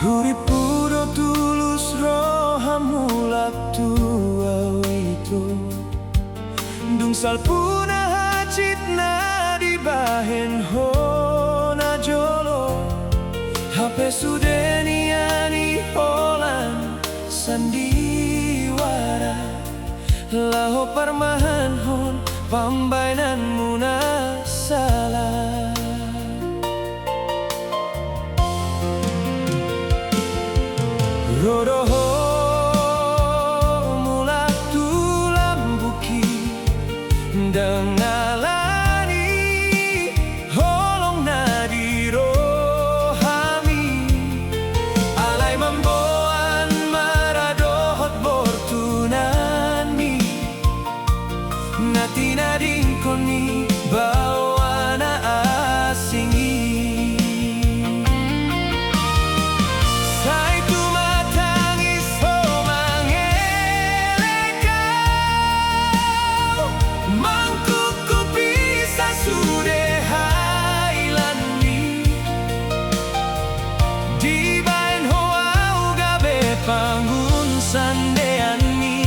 Urip puro tulus rohamulak tua itu Dungsal puna hacit na di bahen hona jolo Hape sudeniani holan sandiwara Laho parmahan hon pambainan muna salah Rodoho mulak tulang buki dengalani holong nadi rohami alai mamboan maradohot bortunani nati nading koni bawana asingi Pangun sandeani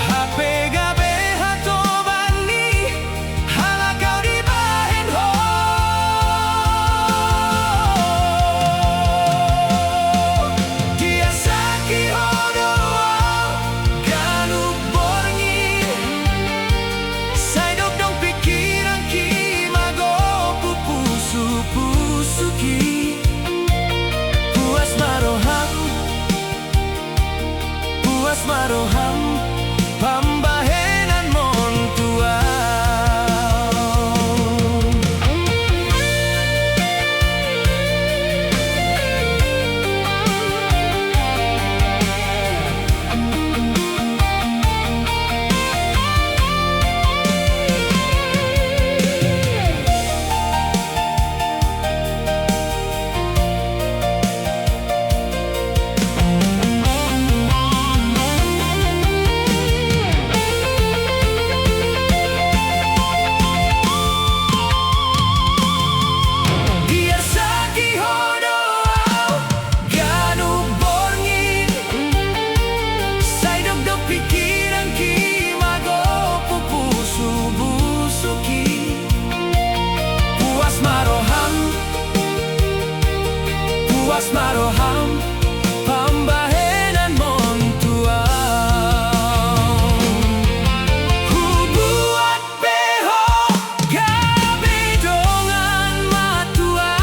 hape gabe hatobani hala kau di bahen ho dia saki hodo ganuk borngi sai dok dong pikiran ki mago pupusu pusuki puas maroham Maroham pambahenan montua Puas maroham pambahenan montua Hubuat peho gabe dongan matua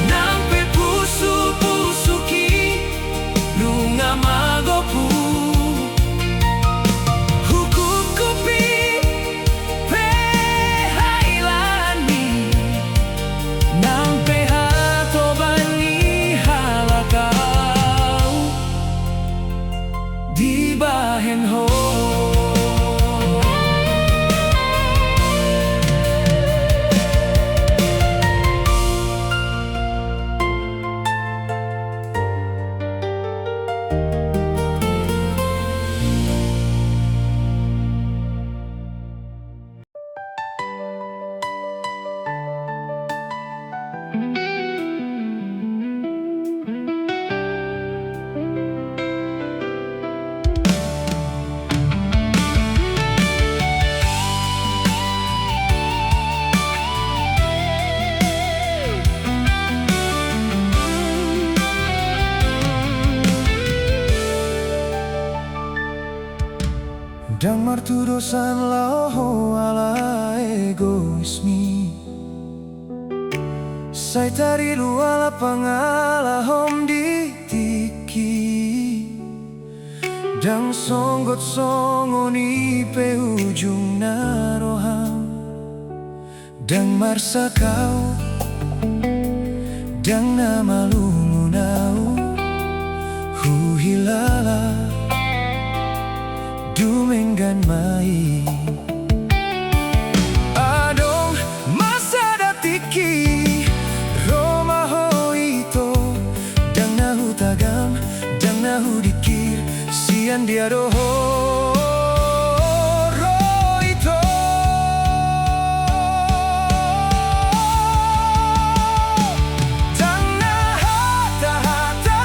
nampe pusu pusuki lunga magopu hukukupi pehailani nampe di bahen ho Dang martudosan lao ala egoismi Sai tari luala pangala hom di tiki Dang songgot songoni pe ujung naroham Dang marsa kau Dang nama lulunau Huhilala Dumenggan mai Adong masa datiki Roma ho ito Dang nahu tagam Dang nahu dikir Sian dia doho Tang na hata hata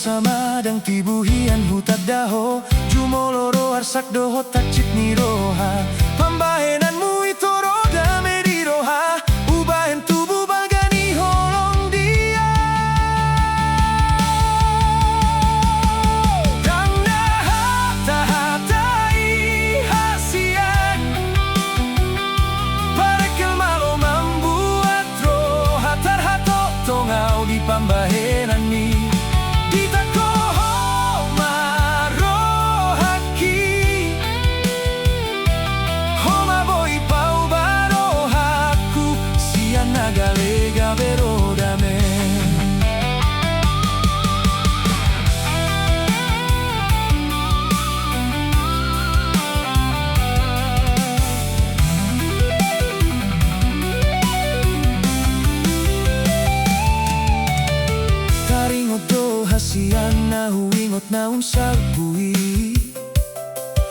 sama dang tibuhian hutat daho jumoloro arsak doho takcit niroha pambahenanmu itoro dame di roha ubahen tubuh bagani holong dia dang nahata-hatai hasian parekel malo membuat roha terhato tongau di pambahenan ni Galega berodame Taringot do hasian na huingot na unsagpui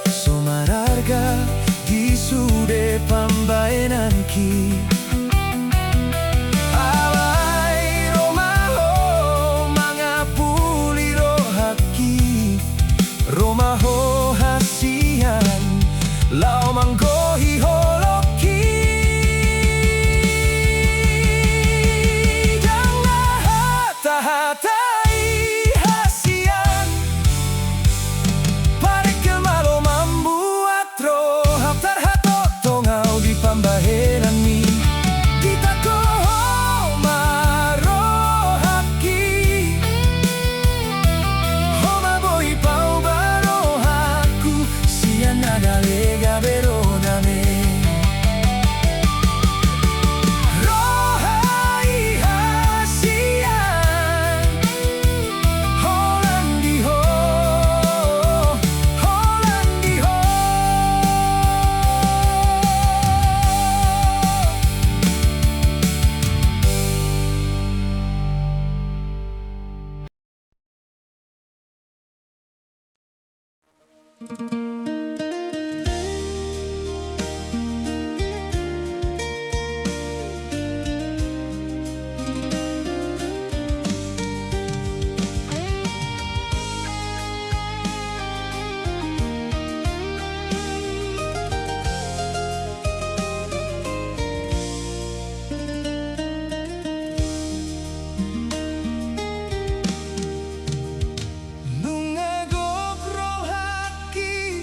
Somararga di sude pambaenan ki Romaho hasian lao manggohi holoki dang nahata-hatai hasian parekel malo membuat roha terhato tongau di pambahenan ni Galega berodame Rohai hasian Holandi ho Holandi ho Nungagok rohaki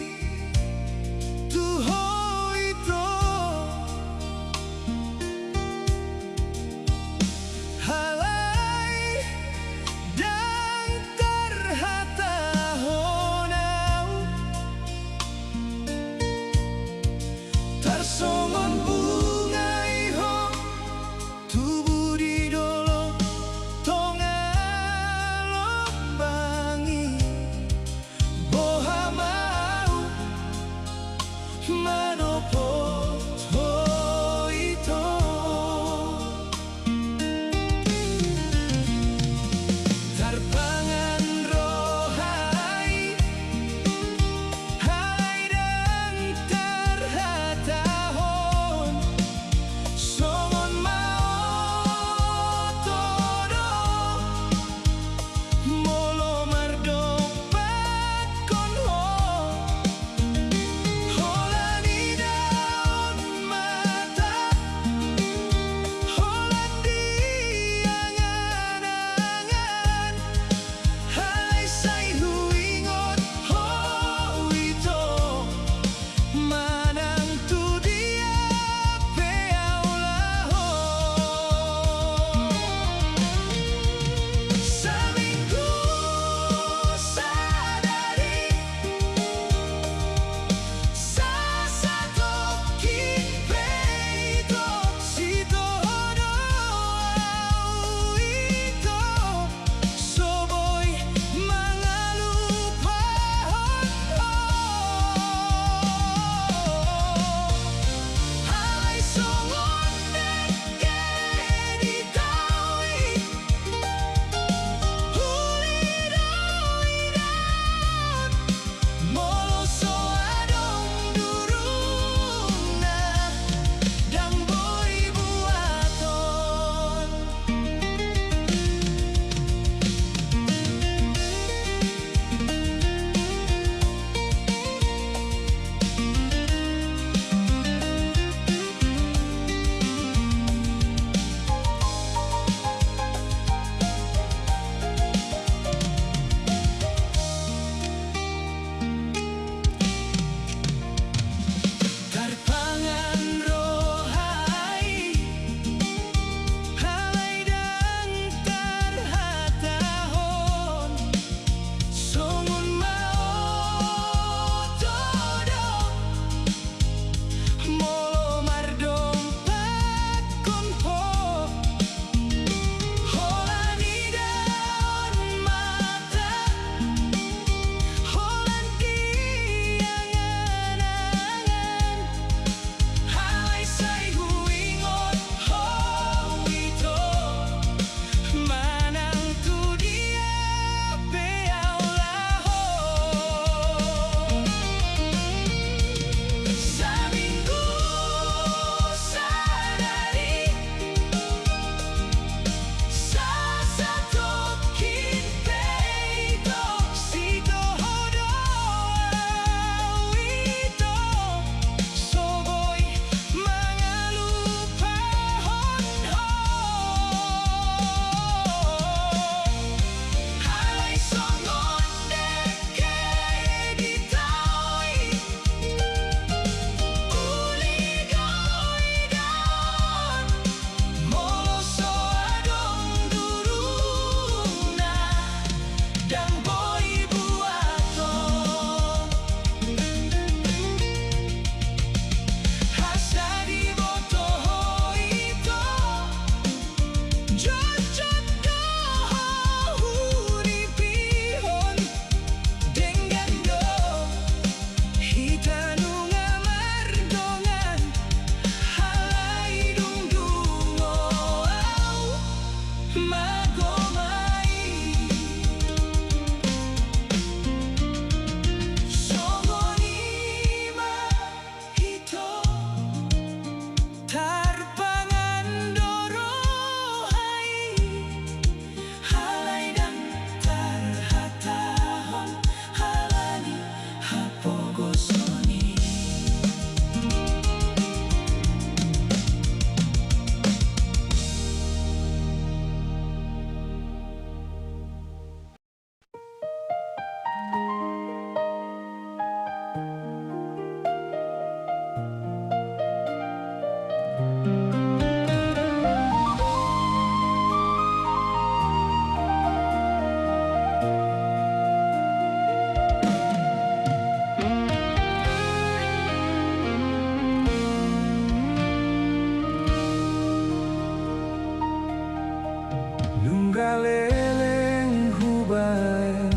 galeleng hubaen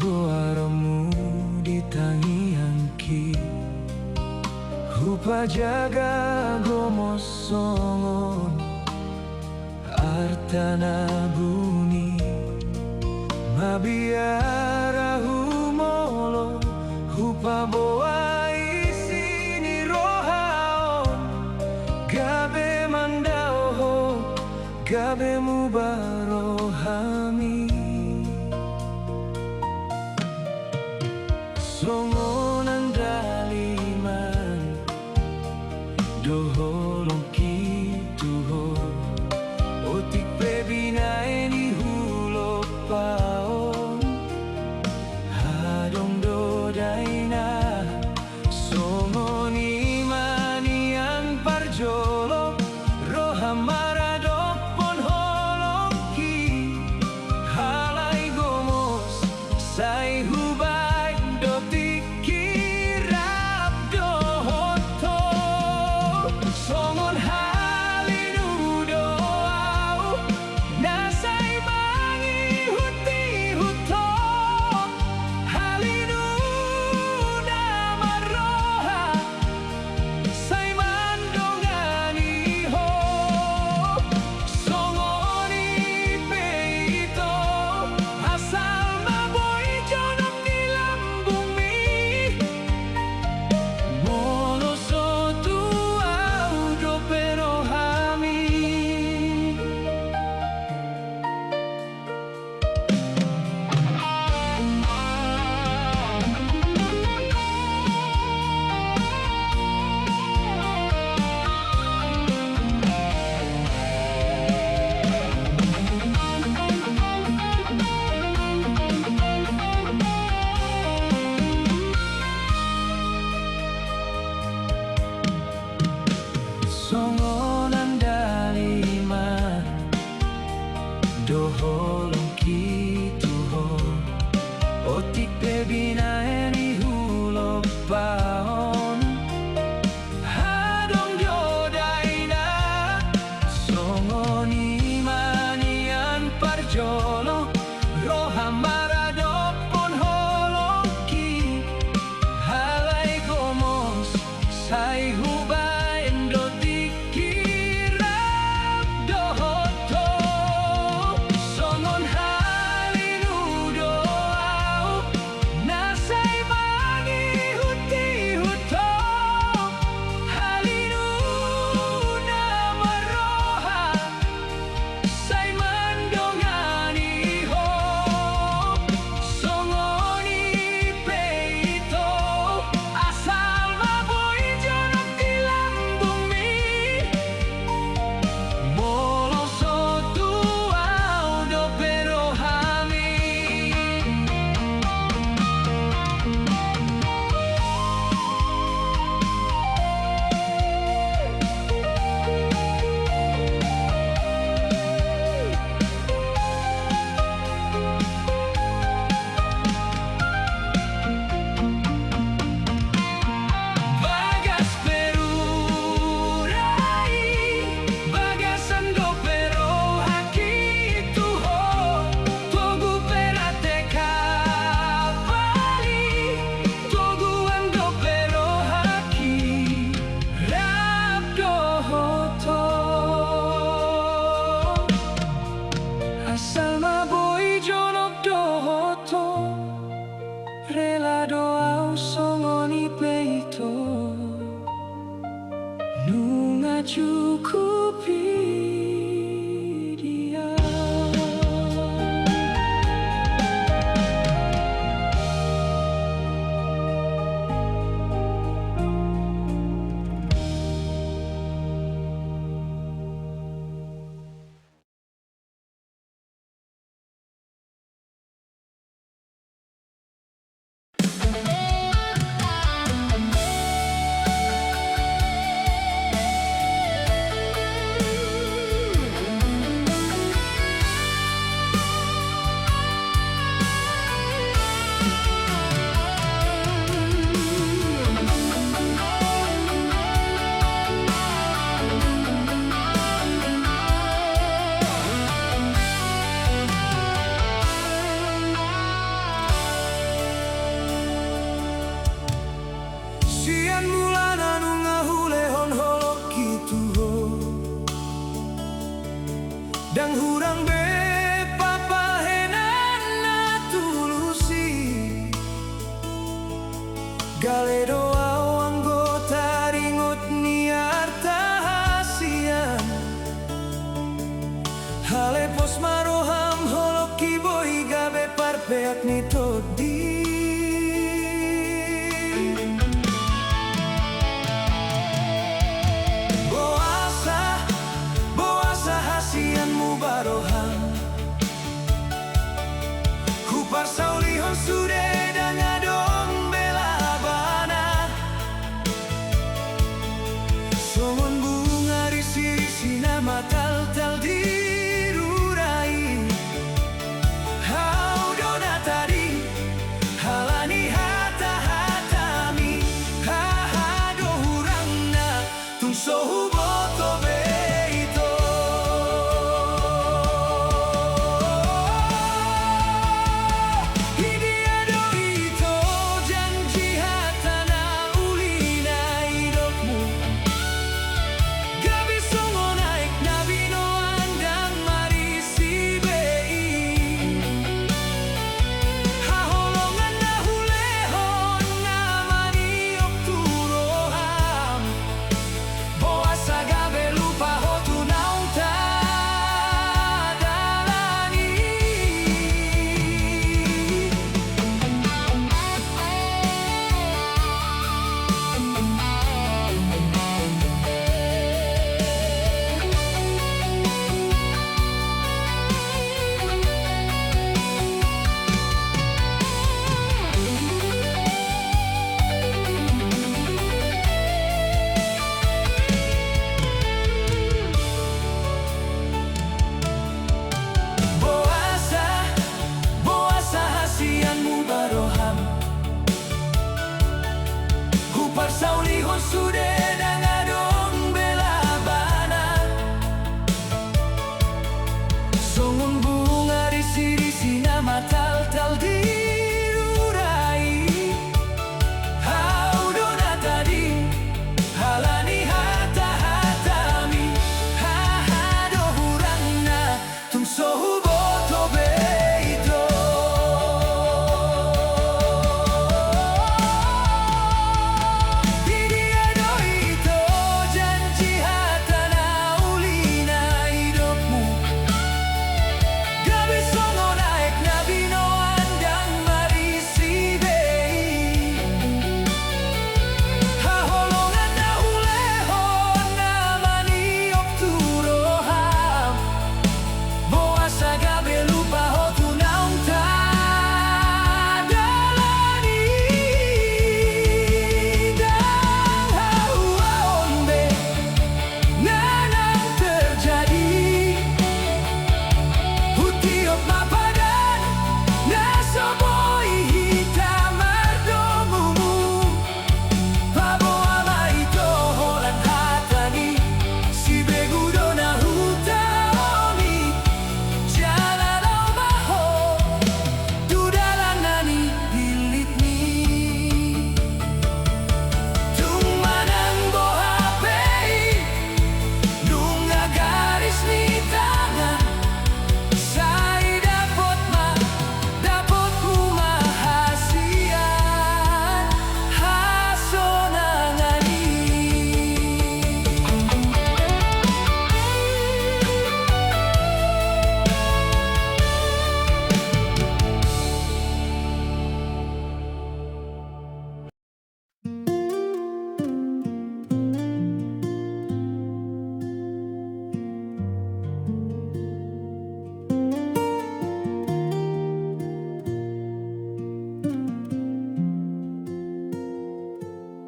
goaramu di tangianki hupa jaga gomosongon artana buni mabiara humolo hupa boa isini rohaon gabe mandao gabe mubarohami songonan daliman doholong kituho otik pebinaeni hulo paon hadong dodaina songoni manian parjolo rohamara dopon holongki halai gomos sai hubai dotik kirap dohoto songon halinu doau nasai mangi huti huto halinu namaroha sai mandongani ho songoni peito asal maboy jonok di lambung mi molo sotu audo perohami songonan daliman doholong kituho otik pebinaeni hulo paon hadong diodaina songoni manian parjolo rohamara dopon holongki halai gomos sai hubaen dotik kirap dohoto songon halinu doau nasai mangi huti huto halinu namaroha sai mandongani ho songoni peito asal maboy jonok di lambung mi molo sotu audo perohami Bagas perurai bagasan do pero haki tuho togu perate kapali togu ando pero haki rap dohoto asal maboy jonok dohoto rela doau songoni peito nunga cukupi dia dang hurang be papahenan na tulusi gale doa anggota ringot niar tahasian hale pos maroham holoki boy gabe parpeak ni todi baroham Hupar saulihon sude dan ngadong bela bana Songon bunga risi-risi nama tal-tal dirurai Hau dona tadi halani hata-hatami Hahado hurangna tung sohu boto beito Saulihon sude dan ngadong bela bana Songon bunga risi-risi nama tal-tal dirurai Hau dona tadi halani hata-hatami Hahado hurangna tung sohu boto beito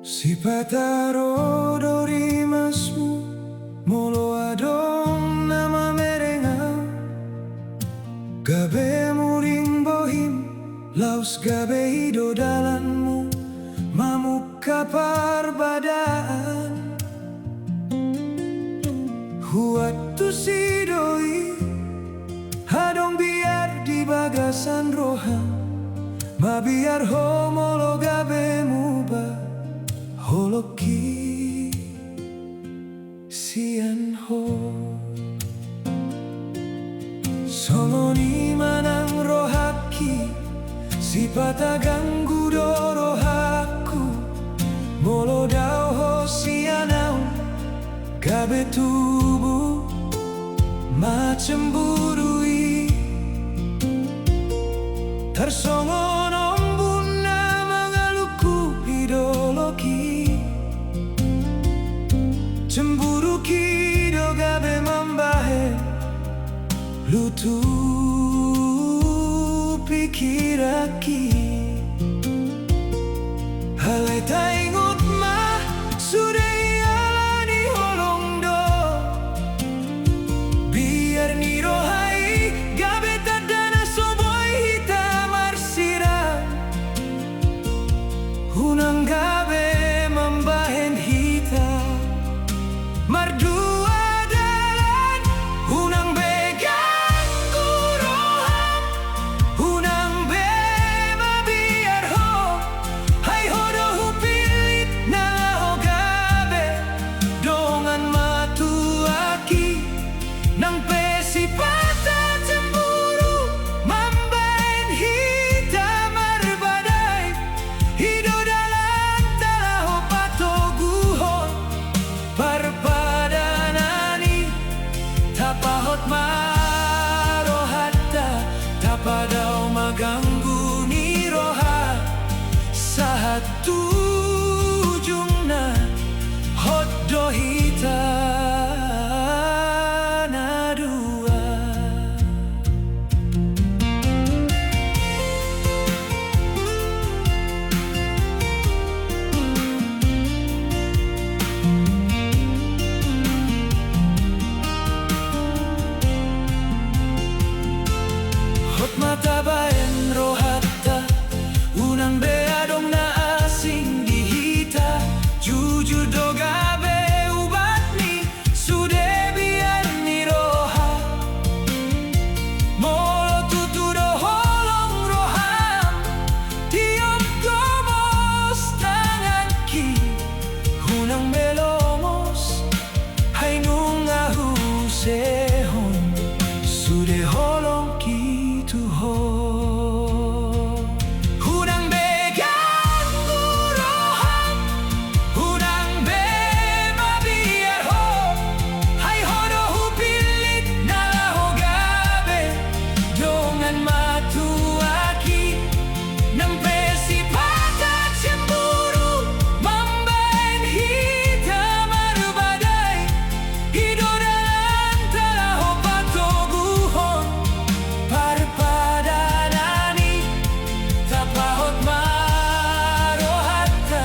Si pataro dorimasmu molo adong nama merenga gabe muring bohim laus gabe hido dalanmu mamuk kapar badaan huat tu si doi hadong biar di bagasan roha ma biar homolo gabe muba holoki sian ho Songoni manang rohaki sipata ganggu do rohaku molo dau hosianau gabe tubuh macem burui tersongon ombuna mengaluku ideologi cemburu kido gabe membahe lutu pikiraki halai taingut mah sudah alani holong do biar ni rohai gabe tadana soboi hitam arsira hunang gabe membahen hitam mardua dalan hunang beganggu roham hunang bema biar ho hai hodo hupilit na ho gabe dongan matu aki nang pesi pata cemburu mambain hitam arbadai hido dalan talahu patoguhon parpadanani tapahot marohatta tapadau maganggu ni roha sahat tujungna hoddo hitana dua. Hot mata baen rohatta unang beadong na asing dihita jujur do gabe ubat ni sude biar ni roha molo tutu do holong roham tiap gomos tangan ki hunang melomos hai nungahu sehon sude holong kitu ho hunang beganggu roham hunang bema biar ho hai hodo hupilit nala ho gabe dongan matu aki nang pesi pata cemburu mambain hitam arbadai hido dalan talahu patoguhon parpadanani tapahot marohatta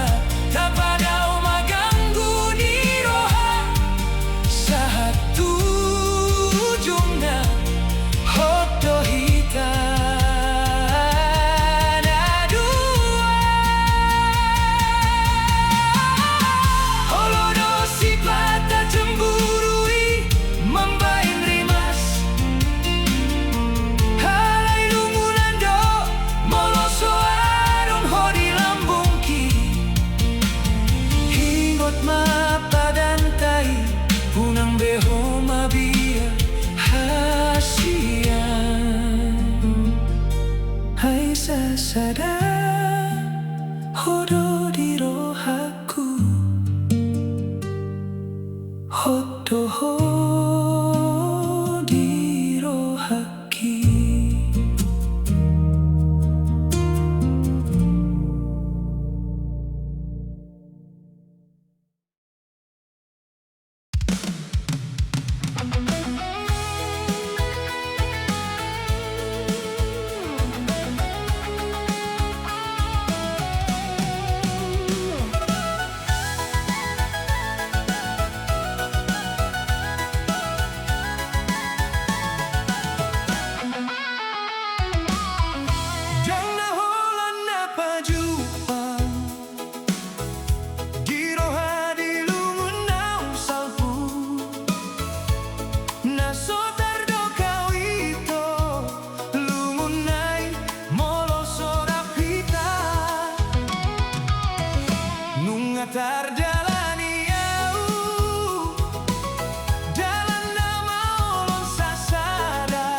tapadau maganggu ni roha sahat tujungna hoddo hitana dua holodo sipata cemburui membain rimas halai lungunan do moloso adon hodi lambungki hingot mapadan tai hunang beho mabia hasian hai sasada hodo di rohaku hodo ho di rohaki. Tarjalani au dalan nama olon sasada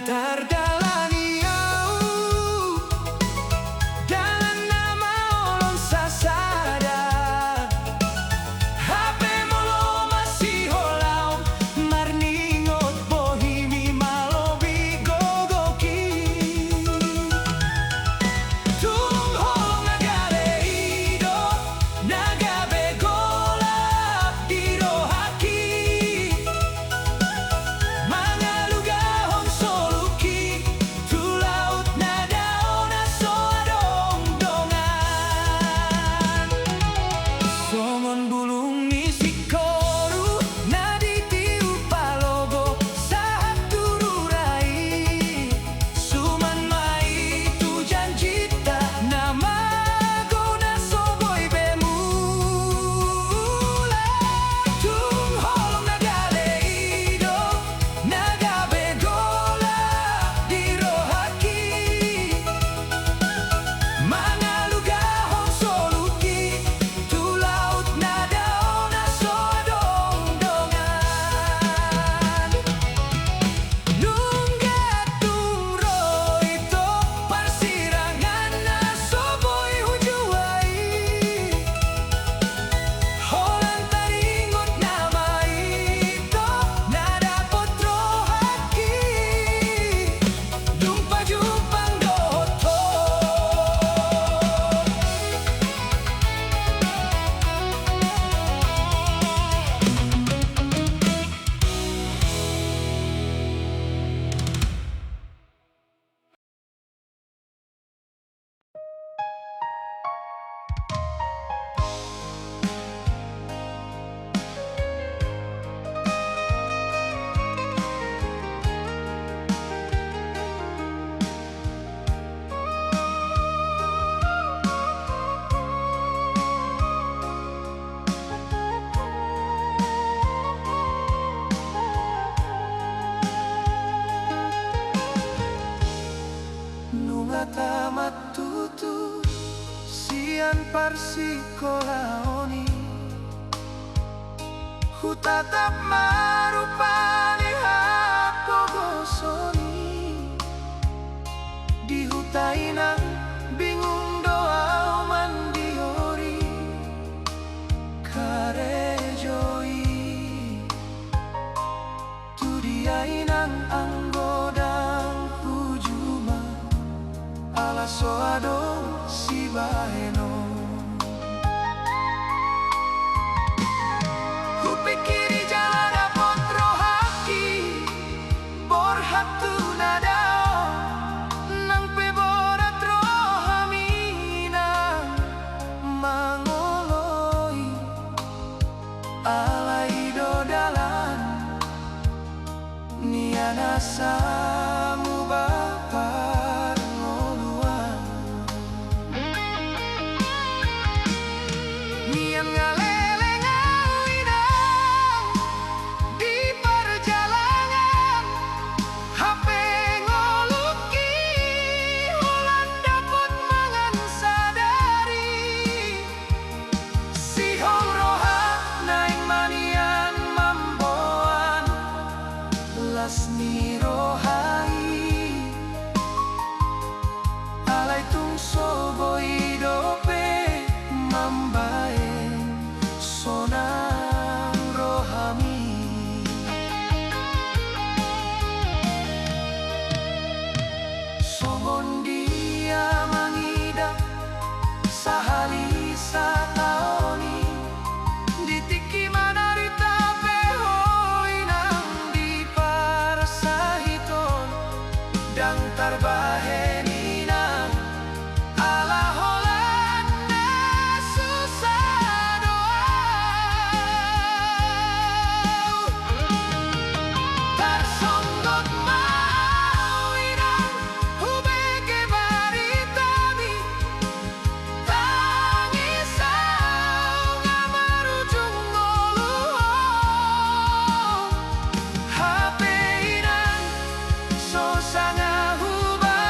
tardalani au dalam nama olon sasada HP molo masih holau marningot bohimi malobi gogoki tung holong nagare ido nagabe golap dirohaki mangalugahong soluki tu laut nadaona soadong dongan songon bulung isi koru naditiu palogo saat tururai suman mai tu janjita nama guna soboy bemula tung holong nagale ido nagabe gola dirohaki mangalugahong soluki tu laut nadaona soadong dongan nunggatung roito parsirangan na soboy hujuai holan taringot nama ito nadapot rohaki jumpa jumpang doto nungata matutu sian parsikolaoni hutatap marupani hapogosoni di hutainang bingung doa mandiori karejoi tu diainang anggodang hujuma ala soadong si baheno kupikiri jalan dapot rohaki borhatu nadao nang peborat rohamina mangoloi ala ido dalan niana samu bapar ngoluan nian ngalele ngawinang di perjalanan HP ngoluki holan dapot mangan sadari si hong roha naing manian mamboan lasni rohai alai tung soboi dope mambae sonang rohami songon dia mangidap sahali sataoni ditiki manarita pehoinang di parasahiton dang tarbaheninang ala holan na susah doa tarsonggot mawinang hubege baritami tangisau ngamarujung ngoluhong HP inang so sangahuba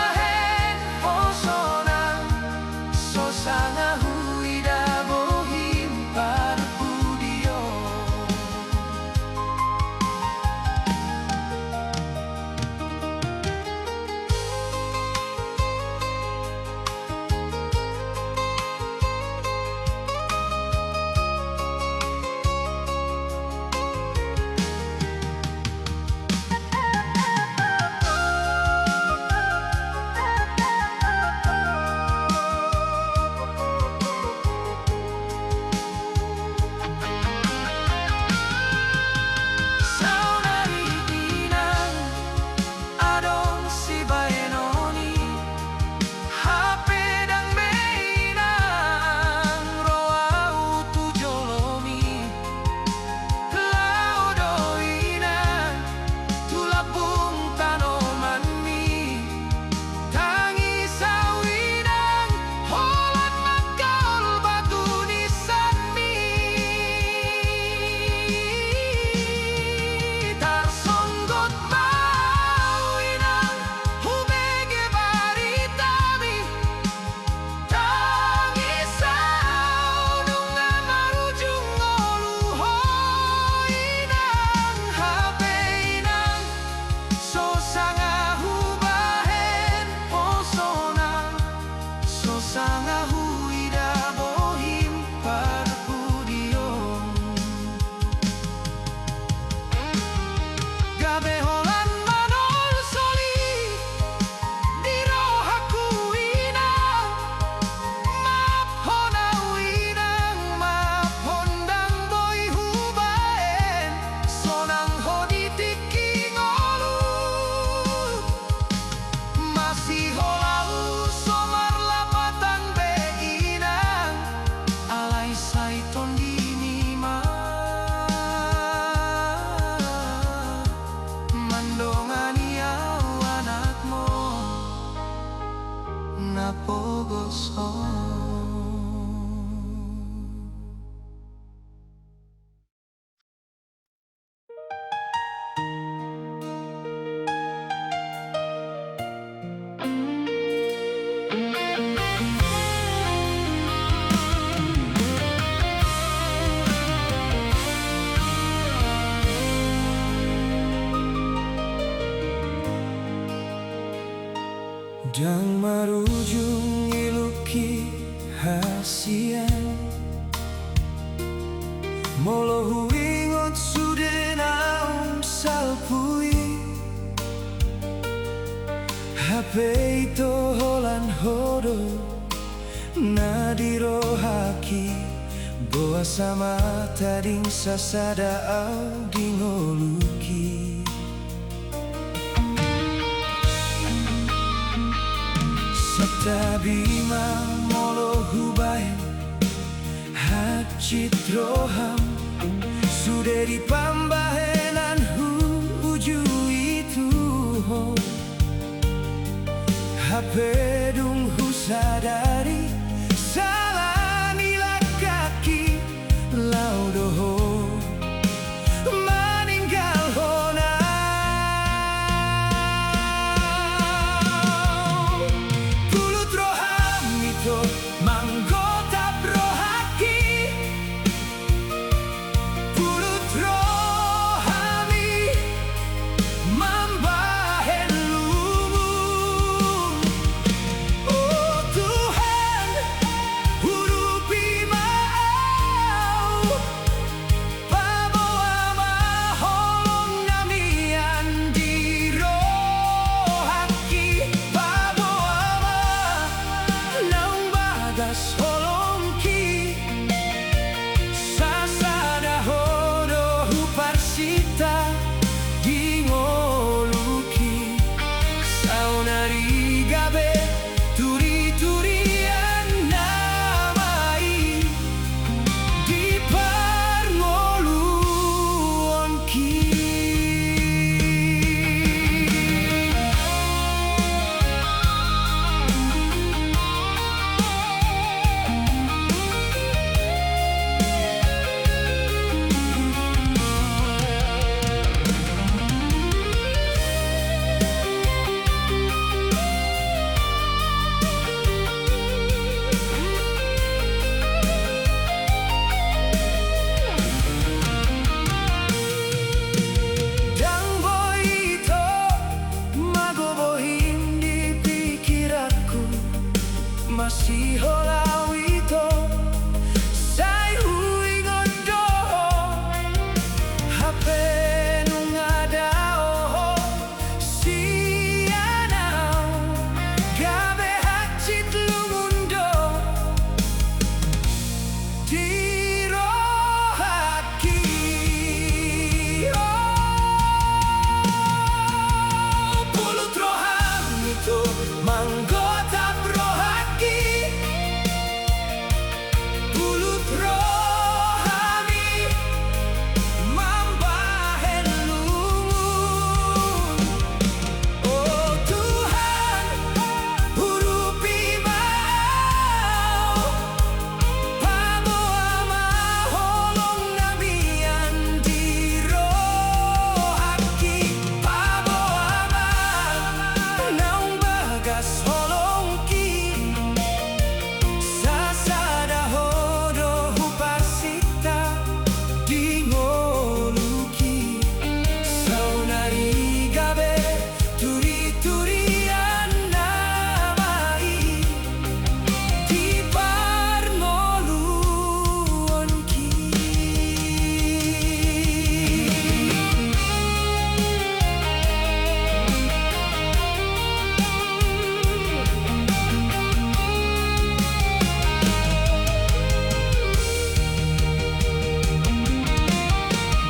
Dang marujung iluki hasian Molo huingot sude naung salpui Hape ito holan hodo Nadiro haki Boa sama tading sasada au dingoluki Sabima molo hubayan hacit roham Sudah dipambahenan huju itu ho Hape dung husadari salah nila kaki laudoho meninggal hona Pulut roham itu manggota brohaki Pulut rohami mambahen lumun Oh Tuhan hurupi mau Pabawa maholong namian di rohaki Pabawa naung bagas holongki Sasada hodo huparsita dingoluki Saunari gabe turi-turian namai di parngoluonki Dang boy itu magobohin di pikiranku Masih holau itu Say huingon doho Hape nung ada oho Sianau Gabe hacit lumundo Di rohaki Pulut roham itu manggota brohaki Pulut rohami mambahen lumun Oh Tuhan hurupi mau Pabawa maholong namian di rohaki Pabawa naung bagas holongki Sasada hodo huparsita dingoluki Saunari gabe turi-turian namai di parngoluonki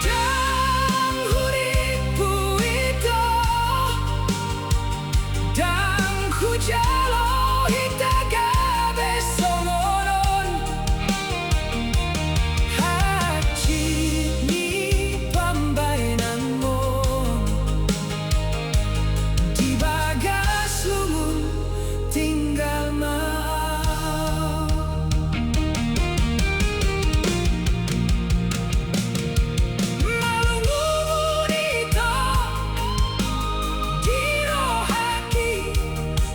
Dang huripu itu Dang hujalo hita gabe songonon Hacit ni pambainan mo Di bagas lumun tinggal mau Malungumun itu di rohaki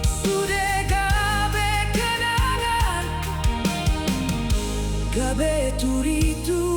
Sudah gabe kenangan Gabe turi-turi